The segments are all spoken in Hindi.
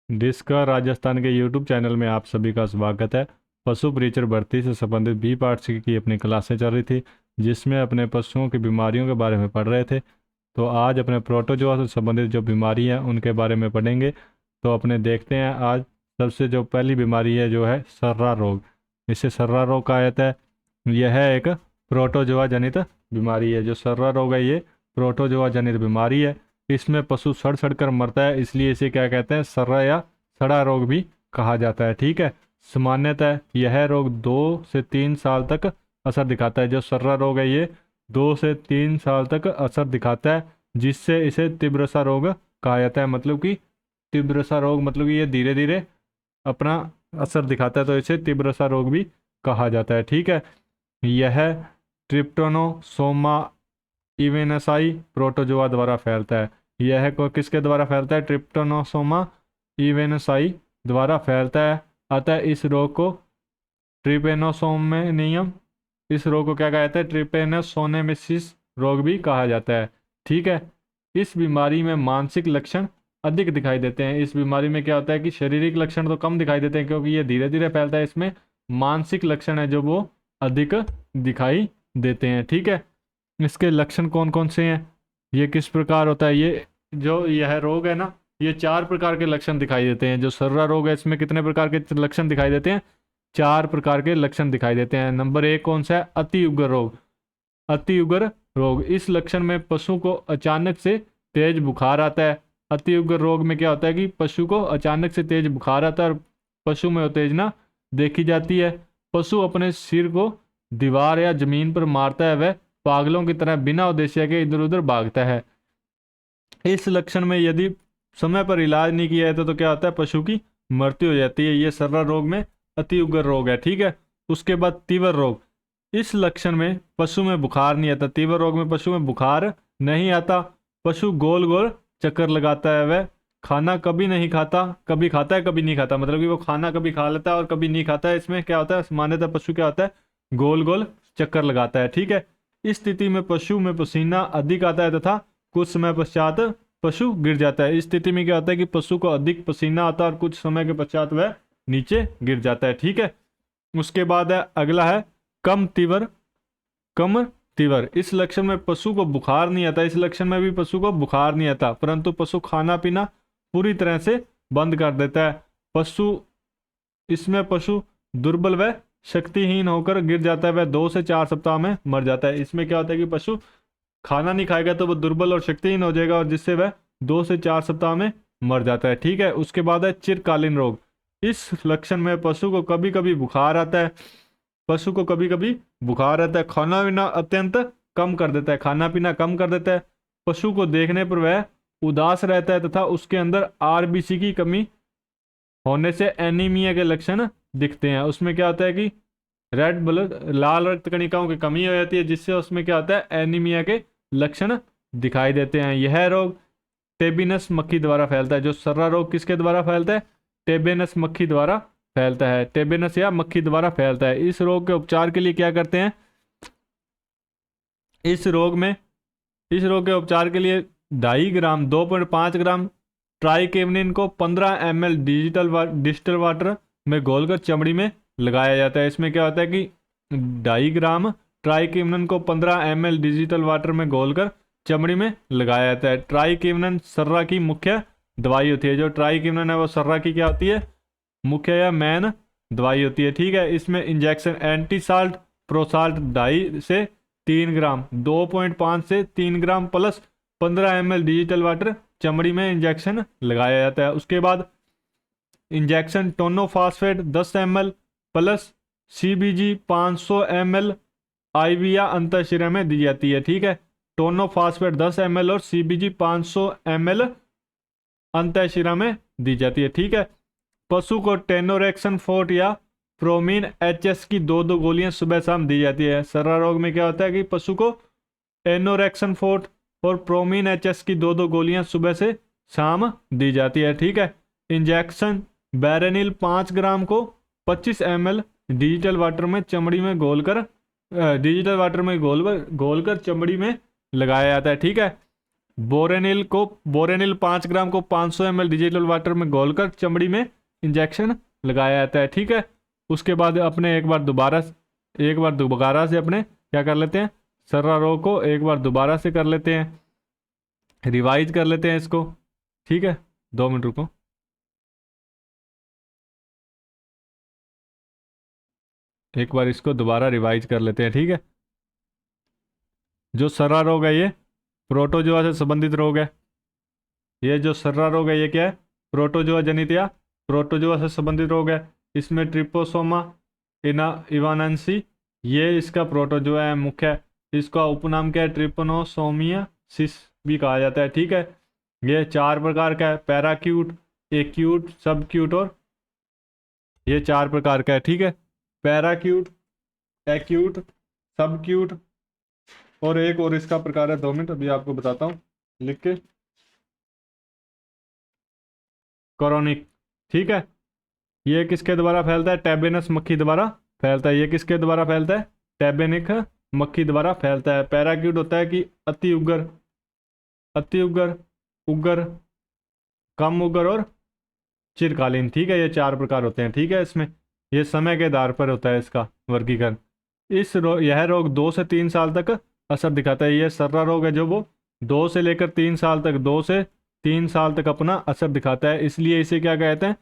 डिस्का राजस्थान के यूट्यूब चैनल में आप सभी का स्वागत है। पशु परिचर भर्ती से संबंधित बी पार्ट की अपनी क्लासें चल रही थी, जिसमें अपने पशुओं की बीमारियों के बारे में पढ़ रहे थे। तो आज अपने प्रोटोजोआ से संबंधित जो बीमारी हैं उनके बारे में पढ़ेंगे। तो अपने देखते हैं आज सबसे जो पहली बीमारी है जो है सर्रा रोग। इसे सर्रा रोग कहा जाता है। यह एक प्रोटोजोआ जनित बीमारी है। जो सर्रा रोग है ये प्रोटोजोआ जनित बीमारी है। इसमें पशु सड़ सड़ कर मरता है, इसलिए इसे क्या कहते हैं, सर्रा या सड़ा रोग भी कहा जाता है। ठीक है। सामान्यतः यह रोग 2 से 3 साल तक असर दिखाता है। जो सर्रा रोग है ये 2 से 3 साल तक असर दिखाता है, जिससे इसे तीव्रसा रोग कहा जाता है। मतलब कि तीव्रसा रोग मतलब कि ये धीरे धीरे अपना असर दिखाता है, तो इसे तीव्रसा रोग भी कहा जाता है। ठीक है। यह ट्रिप्टोनोसोमा इवेनसाई प्रोटोजोआ द्वारा फैलता है। यह को किसके द्वारा फैलता है? ट्रिप्टोनोसोमा इवेनसाई द्वारा फैलता है। अतः इस रोग को ट्रिपेनोसोमेनियम इस रोग को क्या कहा जाता है? ट्रिपेनोसोनेमिसिस रोग भी कहा जाता है। ठीक है। इस बीमारी में मानसिक लक्षण अधिक दिखाई देते हैं। इस बीमारी में क्या होता है कि शारीरिक लक्षण तो कम दिखाई देते हैं, क्योंकि ये धीरे धीरे फैलता है। इसमें मानसिक लक्षण है जो वो अधिक दिखाई देते हैं। ठीक है। इसके लक्षण कौन कौन से हैं, ये किस प्रकार होता है? ये जो यह रोग है ना, ये 4 प्रकार के लक्षण दिखाई देते हैं। जो सर्रा रोग है इसमें कितने प्रकार के लक्षण दिखाई देते हैं? 4 प्रकार के लक्षण दिखाई देते हैं। नंबर 1 कौन सा है? अति उग्र रोग। अति उग्र रोग, इस लक्षण में पशु को अचानक से तेज बुखार आता है। अति उग्र रोग में क्या होता है कि पशु को अचानक से तेज बुखार आता है और पशु में उत्तेजना देखी जाती है। पशु अपने सिर को दीवार या जमीन पर मारता है। वह पागलों की तरह बिना उद्देश्य के इधर उधर भागता है। इस लक्षण में यदि समय पर इलाज नहीं किया जाता तो क्या होता है? पशु की मृत्यु हो जाती है। ये सर्रा रोग में अति उग्र रोग है। ठीक है। उसके बाद तीव्र रोग, इस लक्षण में पशु में बुखार नहीं आता। तीव्र रोग में पशु में बुखार नहीं आता। पशु गोल गोल चक्कर लगाता है। वह खाना कभी नहीं खाता, कभी खाता है कभी नहीं खाता। मतलब कि वो खाना कभी खा लेता है और कभी नहीं खाता है। इसमें क्या होता है? सामान्यतः पशु क्या होता है? गोल गोल चक्कर लगाता है। ठीक है। इस स्थिति में पशु में पसीना अधिक आता है तथा कुछ समय पश्चात पशु गिर जाता है। इस स्थिति में क्या होता है कि पशु को अधिक पसीना आता है और कुछ समय के पश्चात वह नीचे गिर जाता है। ठीक है। उसके बाद है अगला है कम तीव्र। इस लक्षण में पशु को बुखार नहीं आता। इस लक्षण में भी पशु को बुखार नहीं आता, परंतु पशु खाना पीना पूरी तरह से बंद कर देता है। इसमें पशु दुर्बल व शक्तिहीन होकर गिर जाता है। वह 2 से 4 सप्ताह में मर जाता है। इसमें क्या होता है कि पशु खाना नहीं खाएगा तो वह दुर्बल और शक्तिहीन हो जाएगा, और जिससे वह 2 से 4 सप्ताह में मर जाता है। ठीक है। उसके बाद है चिरकालीन रोग। इस लक्षण में पशु को कभी कभी बुखार आता है। पशु को कभी कभी बुखार आता है। खाना पीना अत्यंत कम कर देता है। खाना पीना कम कर देता है। पशु को देखने पर वह उदास रहता है तथा उसके अंदर आरबीसी की कमी होने से एनीमिया के लक्षण दिखते हैं। उसमें क्या होता है कि रेड ब्लड लाल रक्त कणिकाओं की कमी हो जाती है, जिससे उसमें क्या होता है? एनीमिया के लक्षण दिखाई देते हैं। यह रोग टेबिनस मक्खी द्वारा फैलता है। जो सर्रा रोग किसके द्वारा फैलता है? टेबिनस मक्खी द्वारा फैलता है। टेबिनस या मक्खी द्वारा फैलता है। इस रोग के उपचार के लिए क्या करते हैं? इस रोग के उपचार के लिए 2.5 ग्राम ट्राइकेवनिन को 15 ml डिस्टल वाटर में घोलकर चमड़ी में लगाया जाता है। इसमें क्या होता है कि 2.5 ग्राम ट्राइकेवनिन को 15 ml डिजिटल वाटर में घोलकर चमड़ी में लगाया जाता है। ट्राइकेवनिन सर्रा की मुख्य दवाई होती है। जो ट्राइकेवनिन है वो सर्रा की क्या होती है? मुख्य या मेन दवाई होती है। ठीक है। इसमें इंजेक्शन एंटी साल्ट प्रोसाल्ट 2.5 से 3 ग्राम 2.5 से 3 gram plus 15 ml digital water चमड़ी में इंजेक्शन लगाया जाता है। उसके बाद इंजेक्शन टोनोफॉस्फेट 10 ml plus CBG 500 ml IV या अंतःशिरा में दी जाती है। ठीक है। टोनोफॉस्फेट 10 ml और CBG 500 ml अंतःशिरा में दी जाती है। ठीक है। पशु को टेनोरेक्सन फोर्ट या प्रोमीन HS की 2 गोलियां सुबह शाम दी जाती है। सर्रा रोग में क्या होता है कि पशु को एनोरेक्सन फोर्ट और प्रोमीन HS की 2 गोलियां सुबह से शाम दी जाती है। ठीक है। इंजेक्शन बैरेनिल 5 ग्राम को 25 ml डिजिटल वाटर में चमड़ी में घोलकर चमड़ी में लगाया जाता है। ठीक है। बोरेनिल 5 ग्राम को 500 ml डिजिटल वाटर में घोलकर चमड़ी में इंजेक्शन लगाया जाता है। ठीक है, उसके बाद अपने एक बार दोबारा से अपने क्या कर लेते हैं, सर्रा रोग को एक बार दोबारा से कर लेते हैं, रिवाइज कर लेते हैं इसको। ठीक है, 2 मिनट रुको। एक बार इसको दोबारा रिवाइज कर लेते हैं। ठीक है, जो सर्रा रोग है ये प्रोटोजोआ से संबंधित रोग है। ये जो सर्रा रोग है ये क्या है, प्रोटोजोआ जनित या प्रोटोजोआ से संबंधित रोग है। इसमें ट्रिपोसोमा इवानेंसी ये इसका प्रोटोजोआ है मुख्य। इसका उपनाम क्या है, ट्रिपनोसोमियासिस भी कहा जाता है। ठीक है, ये 4 प्रकार का है, पैराक्यूट, एक्यूट, सबक्यूट और ये 4 प्रकार का है। ठीक है, पैराक्यूट, एक्यूट, सबक्यूट और एक और इसका प्रकार है, 2 मिनट अभी आपको बताता हूँ लिख के, क्रोनिक। ठीक है, ये किसके द्वारा फैलता है, टैबेनस मक्खी द्वारा फैलता है। ये किसके द्वारा फैलता है, टैबेनिक मक्खी द्वारा फैलता है। पैराक्यूट होता है कि अति उग्र, उग्र, कम उग्र और चिरकालीन। ठीक है, ये 4 प्रकार होते हैं। ठीक है, इसमें ये समय के आधार पर होता है इसका वर्गीकरण। यह रोग 2 से 3 साल तक असर दिखाता है। ये सर्रा रोग है जो वो 2 से लेकर 3 साल तक 2 से 3 साल तक अपना असर दिखाता है, इसलिए इसे क्या कहते हैं,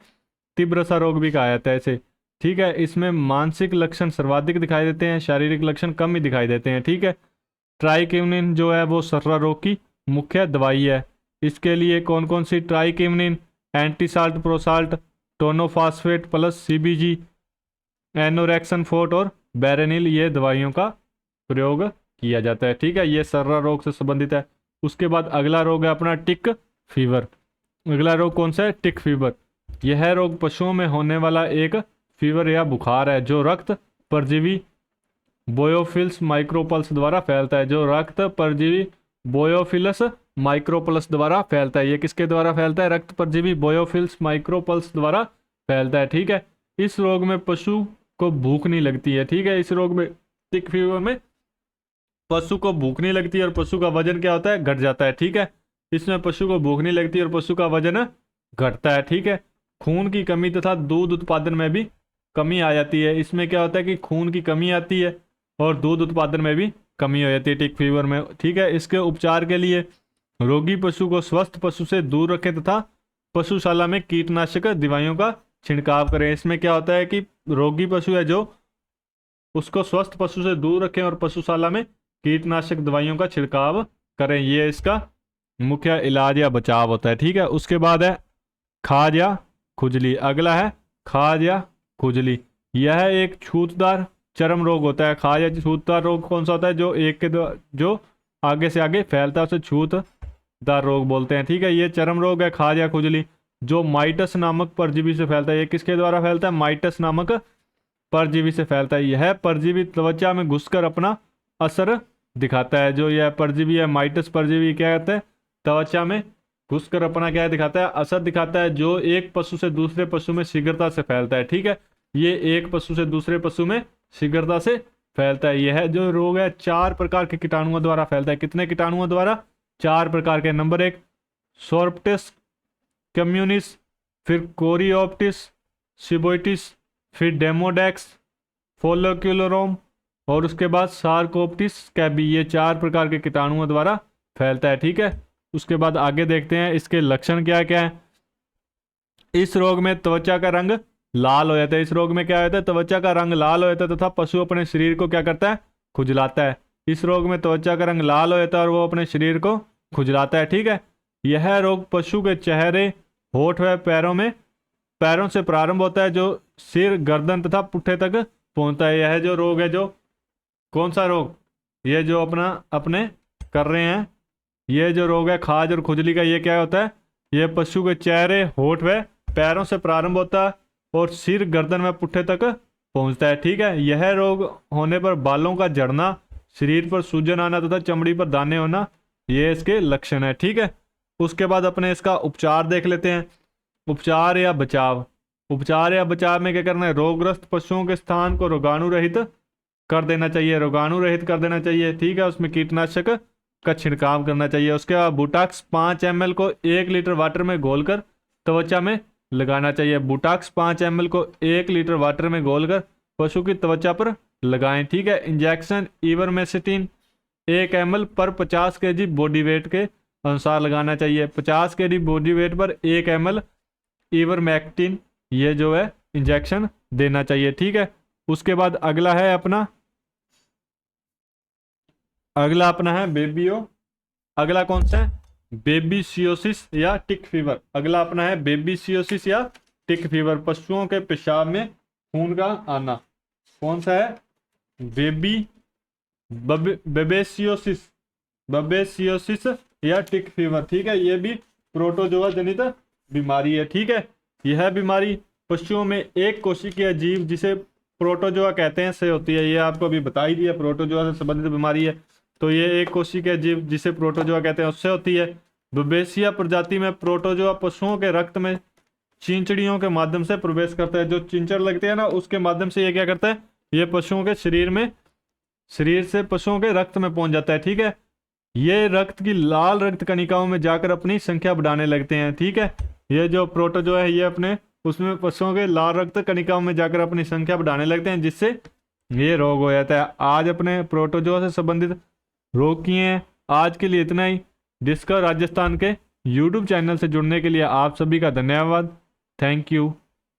तीव्र सा रोग भी कहा जाता है इसे। ठीक है, इसमें मानसिक लक्षण सर्वाधिक दिखाई देते हैं, शारीरिक लक्षण कम ही दिखाई देते हैं। ठीक है, ट्राइक्यूनिन जो है वो सर्रा रोग की मुख्य दवाई है। इसके लिए कौन कौन सी, ट्राइक्यूनिन, एंटीसाल्ट, प्रोसाल्ट, टोनोफास्फेट प्लस सीबीजी, एनोरेक्सन फोर्ट और बैरेनिल ये दवाइयों का प्रयोग किया जाता है। ठीक है, ये सर्रा रोग से संबंधित है। उसके बाद अगला रोग है अपना टिक फीवर। अगला रोग कौन सा है, टिक फीवर। यह रोग पशुओं में होने वाला एक फीवर या बुखार है जो रक्त परजीवी बोयोफिल्स माइक्रोपल्स द्वारा फैलता है। जो रक्त परजीवी बोयोफिलस माइक्रोपल्स द्वारा फैलता है। ये किसके द्वारा फैलता है, रक्त परजीवी बोयोफिल्स माइक्रोपल्स द्वारा फैलता है। ठीक है, इस रोग में पशु को भूख नहीं लगती है। ठीक है, इस रोग में, टिक फीवर में पशु को भूख नहीं लगती और पशु का वजन क्या होता है, घट जाता है। ठीक है, इसमें पशु को भूख नहीं लगती और पशु का वजन घटता है। ठीक है, खून की कमी तथा दूध उत्पादन में भी कमी आ जाती है। इसमें क्या होता है कि खून की कमी आती है और दूध उत्पादन में भी कमी हो जाती है टिक फीवर में। ठीक है, इसके उपचार के लिए रोगी पशु को स्वस्थ पशु से दूर रखें तथा पशुशाला में कीटनाशक दवाइयों का छिड़काव करें। इसमें क्या होता है कि रोगी पशु है जो, उसको स्वस्थ पशु से दूर रखें और पशुशाला में कीटनाशक दवाइयों का छिड़काव करें। ये इसका मुख्य इलाज या बचाव होता है। ठीक है, उसके बाद है खाज या खुजली। अगला है खाज या खुजली। यह एक छूतदार चर्म रोग होता है। खाज या छूतदार रोग कौन सा होता है, जो आगे से आगे फैलता है उसे छूतदार रोग बोलते हैं। ठीक है, ये चर्म रोग है खाज या खुजली जो माइटस नामक परजीवी से फैलता है। ये किसके द्वारा फैलता है, माइटस नामक परजीवी से फैलता है। यह परजीवी त्वचा में घुसकर अपना असर दिखाता है। जो यह परजीवी है माइटस परजीवी क्या कहते हैं, त्वचा में घुसकर अपना क्या दिखाता है, असर दिखाता है, जो एक पशु से दूसरे पशु में शीघ्रता से फैलता है। ठीक है, ये एक पशु से दूसरे पशु में शीघ्रता से फैलता है। यह जो रोग है 4 प्रकार के कीटाणुओं द्वारा फैलता है। कितने कीटाणुओं द्वारा, 4 प्रकार के। नंबर 1 सोर्प्टिस कम्युनिस, फिर कोरियोप्टिस, सिबोइटिस, फिर डेमोडेक्स, फोलोक्यूलोरोम और उसके बाद सार्कोप्टिस कैबी। ये 4 प्रकार के कीटाणुओं द्वारा फैलता है। ठीक है, उसके बाद आगे देखते हैं इसके लक्षण क्या क्या है। इस रोग में त्वचा का रंग लाल हो जाता है। इस रोग में क्या होता है, त्वचा का रंग लाल हो जाता है तथा पशु अपने शरीर को क्या करता है, खुजलाता है। इस रोग में त्वचा का रंग लाल हो जाता है और वो अपने शरीर को खुजलाता है। ठीक है, यह रोग पशु के चेहरे, होठ व पैरों से प्रारंभ होता है जो सिर, गर्दन तथा पुट्ठे तक पहुंचता है। यह जो रोग है, जो कौन सा रोग, ये जो अपने कर रहे हैं, ये जो रोग है खाज और खुजली का, ये क्या होता है, ये पशु के चेहरे, होठ व पैरों से प्रारंभ होता है और सिर, गर्दन व पुट्ठे तक पहुंचता है। ठीक है, यह रोग होने पर बालों का झड़ना, शरीर पर सूजन आना तथा चमड़ी पर दाने होना, ये इसके लक्षण है। ठीक है, उसके बाद अपने इसका उपचार देख लेते हैं। उपचार या बचाव। उपचार या बचाव में क्या करना है, रोगग्रस्त पशुओं के स्थान को रोगाणु रहित कर देना चाहिए। रोगाणु रहित कर देना चाहिए। ठीक है, उसमें कीटनाशक का छिड़काव करना चाहिए। उसके बाद बुटाक्स 5 ml को 1 लीटर वाटर में घोलकर त्वचा में लगाना चाहिए। बुटाक्स 5 ml को 1 लीटर वाटर में घोलकर पशु की त्वचा पर लगाएं। ठीक है। इंजेक्शन इवरमेक्टिन 1 ml पर 50 kg बॉडी वेट के अनुसार लगाना चाहिए। 50 kg बॉडी वेट पर 1 ml इवरमेक्टिन ये जो है इंजेक्शन देना चाहिए। ठीक है। उसके बाद अगला अपना है बेबियो। अगला कौन सा है? बेबीसियोसिस या टिक फीवर। अगला अपना है बेबीसियोसिस या टिक फीवर, पशुओं के पेशाब में खून का आना। कौन सा है? बेबेसियोसिस या टिक फीवर। ठीक है। ये भी प्रोटोजोआ जनित बीमारी है। ठीक है। यह बीमारी पशुओं में एक कोशिकीय जीव जिसे प्रोटोजोआ कहते हैं से होती है। ये आपको अभी बता ही दिया, प्रोटोजोआ से संबंधित बीमारी है। तो ये एक कोशिकीय जीव जिसे प्रोटोजोआ कहते हैं उससे होती है। बबेसिया प्रजाति में प्रोटोजोआ पशुओं के रक्त में चिंचड़ियों के माध्यम से प्रवेश करता है। जो चिंचड़ लगते हैं ना, उसके माध्यम से ये क्या करता है, ये पशुओं के शरीर से पशुओं के रक्त में पहुंच जाता है। ठीक है। ये रक्त की लाल रक्त कणिकाओं में जाकर अपनी संख्या बढ़ाने लगते हैं। ठीक है। ये जो प्रोटोजोआ है ये अपने उसमें पशुओं के लाल रक्त कणिकाओं में जाकर अपनी संख्या बढ़ाने लगते हैं, जिससे ये रोग हो जाता है। आज अपने प्रोटोजोआ से संबंधित रोग किए हैं। आज के लिए इतना ही। डिस्कवर राजस्थान के यूट्यूब चैनल से जुड़ने के लिए आप सभी का धन्यवाद। Thank you.